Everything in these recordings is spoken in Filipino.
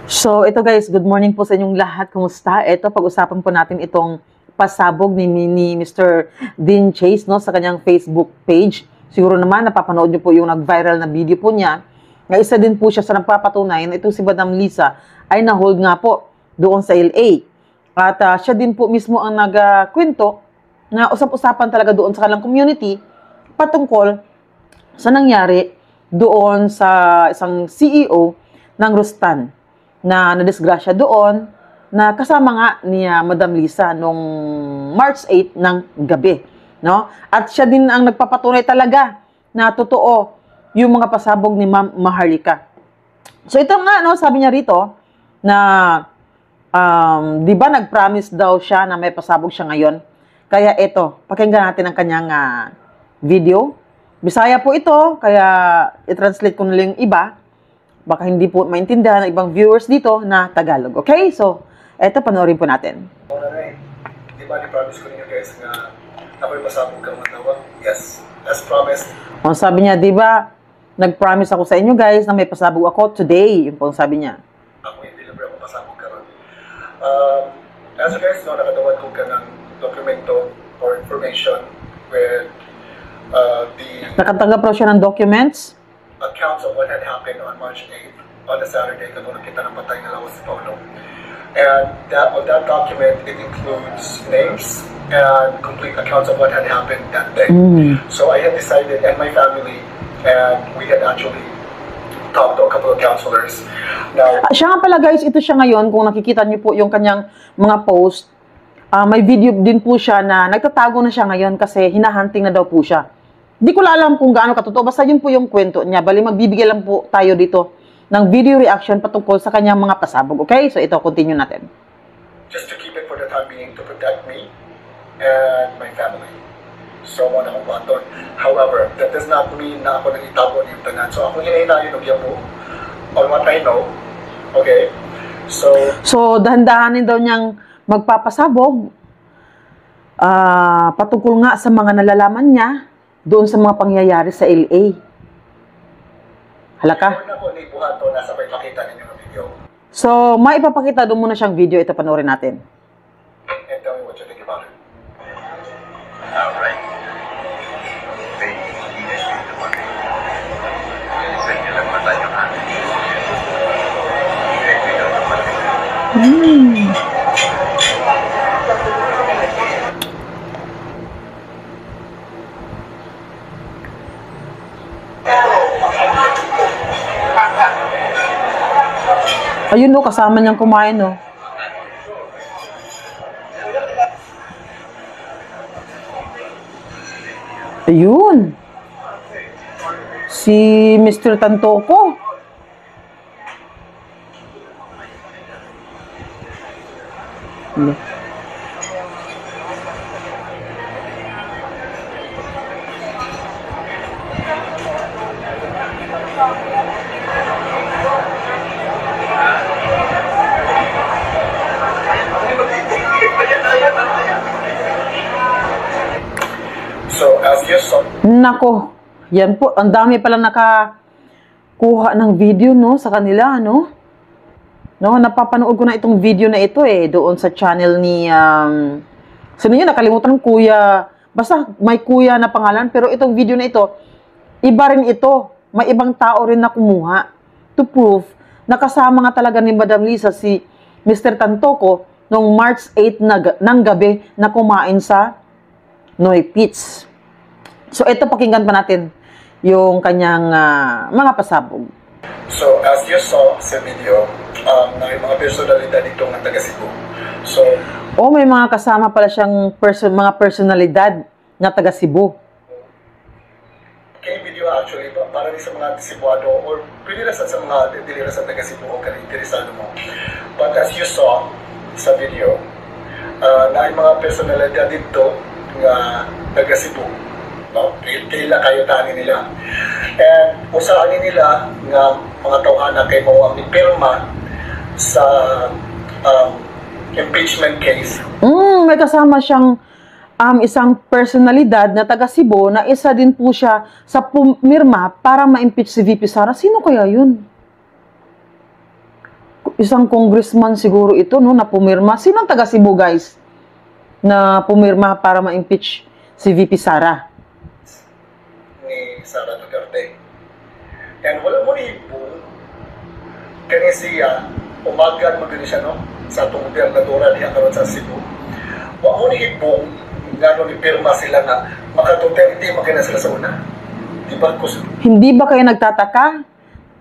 So, ito guys, good morning po sa inyong lahat. Kumusta? Ito, pag-usapan po natin itong pasabog ni Mr. Dean Chase, no, sa kanyang Facebook page. Siguro naman, napapanood niyo po yung nag-viral na video po niya, na isa din po siya sa nagpapatunay na itong si Madam Lisa ay na-hold nga po doon sa LA. At siya din po mismo ang nagkwento na usap-usapan talaga doon sa kanilang community patungkol sa nangyari doon sa isang CEO ng Rustan na nadisgrasya doon na kasama nga ni Madam Lisa nung March 8 ng gabi, no? At siya din ang nagpapatunay talaga na totoo yung mga pasabog ni Ma'am Maharlika. So ito nga, no, sabi niya rito na 'di ba nag-promise daw siya na may pasabog siya ngayon. Kaya ito, pakinggan natin ang kanyang video. Bisaya po ito, kaya i-translate ko na lang yung iba. Baka hindi po maintindihan ng ibang viewers dito na Tagalog. Okay? So, eto, panoorin po natin. Di ba, ni-promise ko ninyo guys na ako'y pasabog kang matawag? Yes, as promised. O, sabi niya, di ba, nag-promise ako sa inyo guys na may pasabog ako today. Yung po sabi niya. Ako hindi libre ako pasabog ka ron. As guys, no, nakatawad ko ka ng dokumento or information with Nakatanggap raw siya ng documents? Accounts of what had happened on March 8th, on the Saturday, katulad kita ng patay na lawas si Paulo. And on that document, it includes names and complete accounts of what had happened that day. So I had decided, and my family, and we had actually talked to a couple of counselors. Now, siya nga pala guys, ito siya ngayon, kung nakikita niyo po yung kanyang mga post, may video din po siya na nagtatago na siya ngayon kasi hinahunting na daw po siya. Hindi ko alam kung gaano katotoo. Basta yun po yung kwento niya. Bali, magbibigay lang po tayo dito ng video reaction patungkol sa kanyang mga pasabog. Okay? So, ito, continue natin. Just to keep it for the time being, to protect me and my family. So, wala akong baton. However, that does not mean na ako nang itago yung tanan. So, ako hinahinayon ng po on what I know. Okay? So, dahan-dahanin daw niyang magpapasabog patungkol nga sa mga nalalaman niya doon sa mga pangyayari sa LA. Halaka. So, maipapakita doon muna siyang video. Ito, panoorin natin. And tell me what you think about it. Alright. Ayun, no, kasama niyang kumain, no. Ayun. Si Mr. Tantoco. So, as you saw, Nako, yan po. Ang dami palang nakakuha ng video, no, sa kanila, no? No, napapanood ko na itong video na ito, doon sa channel ni, sino yun, nakalimutan ng kuya, basta may kuya na pangalan, pero itong video na ito, iba rin ito. May ibang tao rin na kumuha to prove na kasama nga talaga ni Madam Lisa si Mr. Tantoco noong March 8 ng gabi na kumain sa Noy Pits. So, ito, pakinggan pa natin yung kanyang mga pasabog. So, as you saw sa video, may mga personalidad dito ng taga Cebu. So, may mga kasama pala siyang mga personalidad na taga Cebu. kay video actually, para rin sa mga Cebuano or pwede rin sa mga dili sa taga Cebu o interesado mo. But as you saw sa video, na yung mga personalidad dito nga taga Cebu, no? Kaila kayo tani nila. And usahan nila nga mga tawhana kay mo ang pirma sa impeachment case. May kasama siyang isang personalidad na taga Cebu na isa din po siya sa pumirma para ma-impeach si VP Sara. Sino kaya yun? isang congressman siguro ito, no, na pumirma. Sinong taga Cebu, guys, na pumirma para ma-impeach si VP Sara? Ni Sara Duterte. And wala mo ni Ibu, kani siya, umagan magani siya, no? Sa itong gobernadora niya karon sa Cebu. Wala mo ni Ibu, gano'n ni pirma sila na makatuterte magana sila sa una. Di ba? Hindi ba kayo nagtataka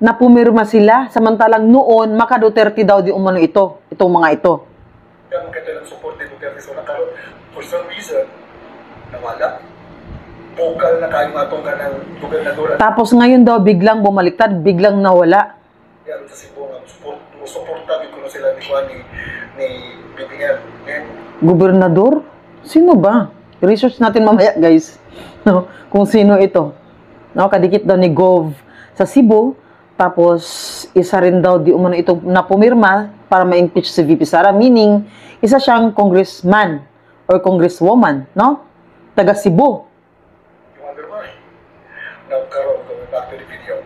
na pumirma sila samantalang noon maka Duterte daw di umano itong mga ito? Ganun kayo ng support ni Duterte sa una karon. For some reason, nawala. Vocal na kayo nga itong kanang gobernadora. Tapos ngayon daw biglang bumaliktad, biglang nawala. Yan sa Cebu nga, suporta ko sila ni Juan ni BBM. And Gobernador? Sino ba? Research natin mamaya, guys. No, kung sino ito. No, kadikit daw ni Gov sa Cebu. Tapos isa rin daw di umano ito na pumirma para ma-impeach si VP Sara, meaning isa siyang congressman or congresswoman, no? Taga Cebu. Now, karon, going back to the video.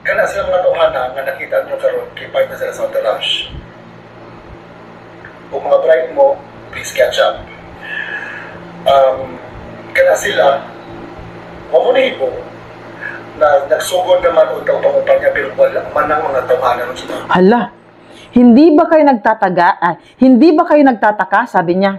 Kana sila mga tauhana nga nakita nyo karon, kipay na sila sa entourage. Kung mga bright mo, please catch up. Kana sila, mamunihibo, na nagsugod naman o pangumpanya pero wala man ang mga tauhana ng sila. Hala, hindi ba kayo nagtataka, sabi niya,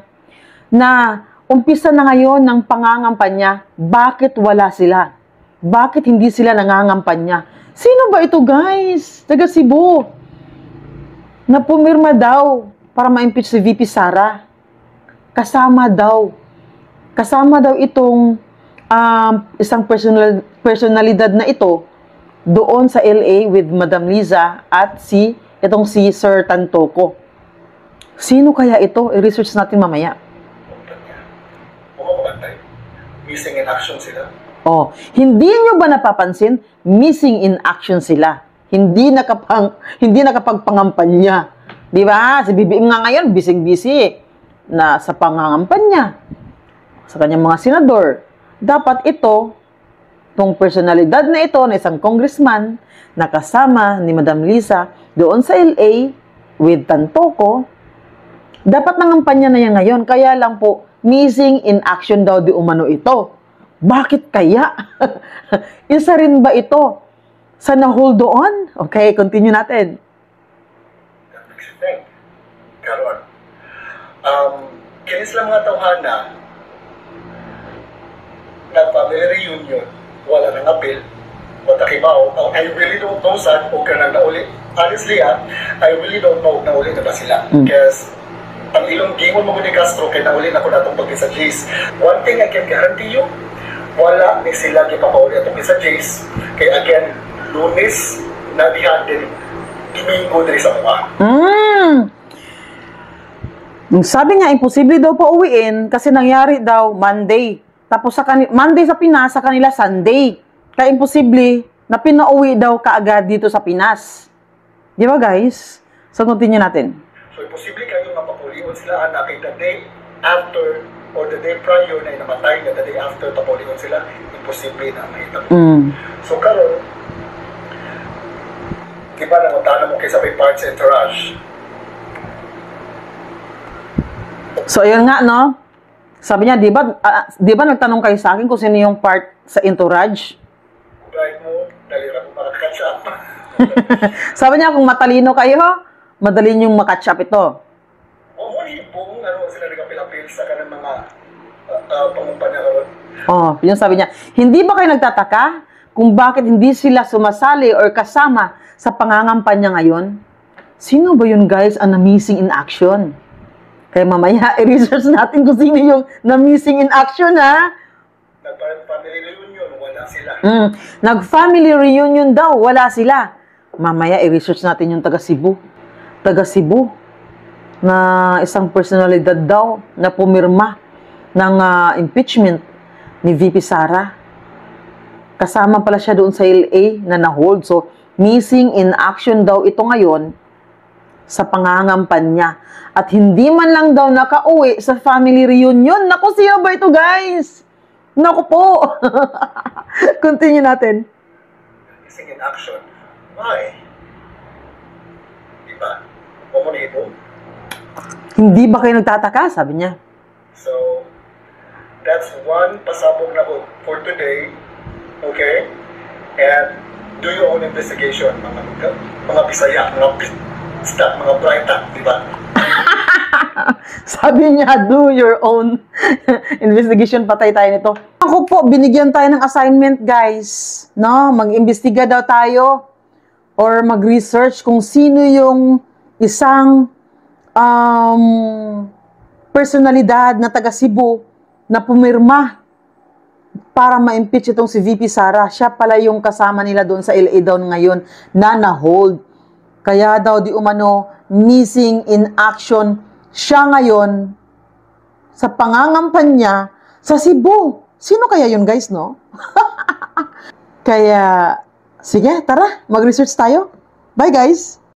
na umpisa na ngayon ng pangangampanya, bakit wala sila? Bakit hindi sila nangangampanya? Sino ba ito, guys? Taga Cebu. Na pumirma daw para ma-impeach si VP Sara. Kasama daw itong isang personalidad na ito doon sa LA with Madam Liza at si Sir Tantoco. Sino kaya ito? I-research natin mamaya. Missing in action sila. Oh, hindi nyo ba napapansin? Missing in action sila. Hindi nakapagpangampanya. Di ba? Si BBM nga ngayon, busy na sa pangangampanya. Sa kanyang mga senador. Dapat itong personalidad na ito, na isang congressman, nakasama ni Madam Liza, doon sa LA, with Tantoco, dapat nangampanya na yan ngayon. Kaya lang po, missing in action daw di umano ito. Bakit kaya? Isa rin ba ito sa na-hold on? Okay, continue natin. That makes you think. Karon. Kaya sila mga tauhana na family reunion, wala nang appeal, wala kibaw. I really don't know saan o kanang nauli. Honestly, I really don't know nauli na ba sila. Because ang ilong gingon mo ni Castro kay nauli na ko natong pag sa Jace. One thing I can guarantee you, wala ni sila gipapauli atong sa Jace. Kaya again, Lunes na dihandin, Domingo diri sa mga. Sabi niya, imposible daw pa uwiin kasi nangyari daw Monday. Tapos Monday sa Pinas, sa kanila Sunday. Kaya imposible na pinauwi daw kaagad dito sa Pinas. Di ba, guys? So, continue natin. So, imposible kayo mapapuliwan sila na kay the day after or the day prior na inamatay na the day after tapuliwan sila, imposible na mahitag. So, karon, di ba nanguntahan mo kay sabay parts entourage? So, ayun nga, no? Sabi niya, di ba nagtanong kayo sa akin kung sino yung part sa entourage? Right mo, dalira mo makakatch up. Sabi niya, kung matalino kayo, madali niyong makatch up ito. O, buong sila nagapil-apil sa kanang mga pangumpanya karon. Oh, yun sabi niya. Hindi ba kayo nagtataka kung bakit hindi sila sumasali or kasama sa pangangampanya ngayon? Sino ba yun, guys, ang na-missing in action? Kaya mamaya, i-research natin kung sino yung na-missing in action, ha? Nag-family reunion, wala sila. Nag-family reunion daw, wala sila. Mamaya, i-research natin yung taga Cebu. Taga Cebu, na isang personalidad daw na pumirma ng impeachment ni VP Sara. Kasama pala siya doon sa LA na na-hold. So, missing in action daw ito ngayon sa pangangampanya. At hindi man lang daw nakauwi sa family reunion. Naku, siya ba ito, guys? Naku po. Continue natin. Missing in action. Why? balahibo. Hindi ba kayo nagtataka? Sabi niya. So, that's one pasabog na ko for today. Okay? And do your own investigation, mga Bisaya, mga Brighton, di ba? Sabi niya, do your own investigation, patay tayo nito. Ako po, binigyan tayo ng assignment, guys. No? Mag-imbestiga daw tayo or mag-research kung sino yung isang personalidad na taga Cebu na pumirma para ma-impeach itong si VP Sara. Siya pala yung kasama nila doon sa LA daw ngayon na na-hold. Kaya daw di umano missing in action siya ngayon sa pangangampanya sa Cebu. Sino kaya yun, guys, no? Kaya, sige, tara, mag-research tayo. Bye, guys!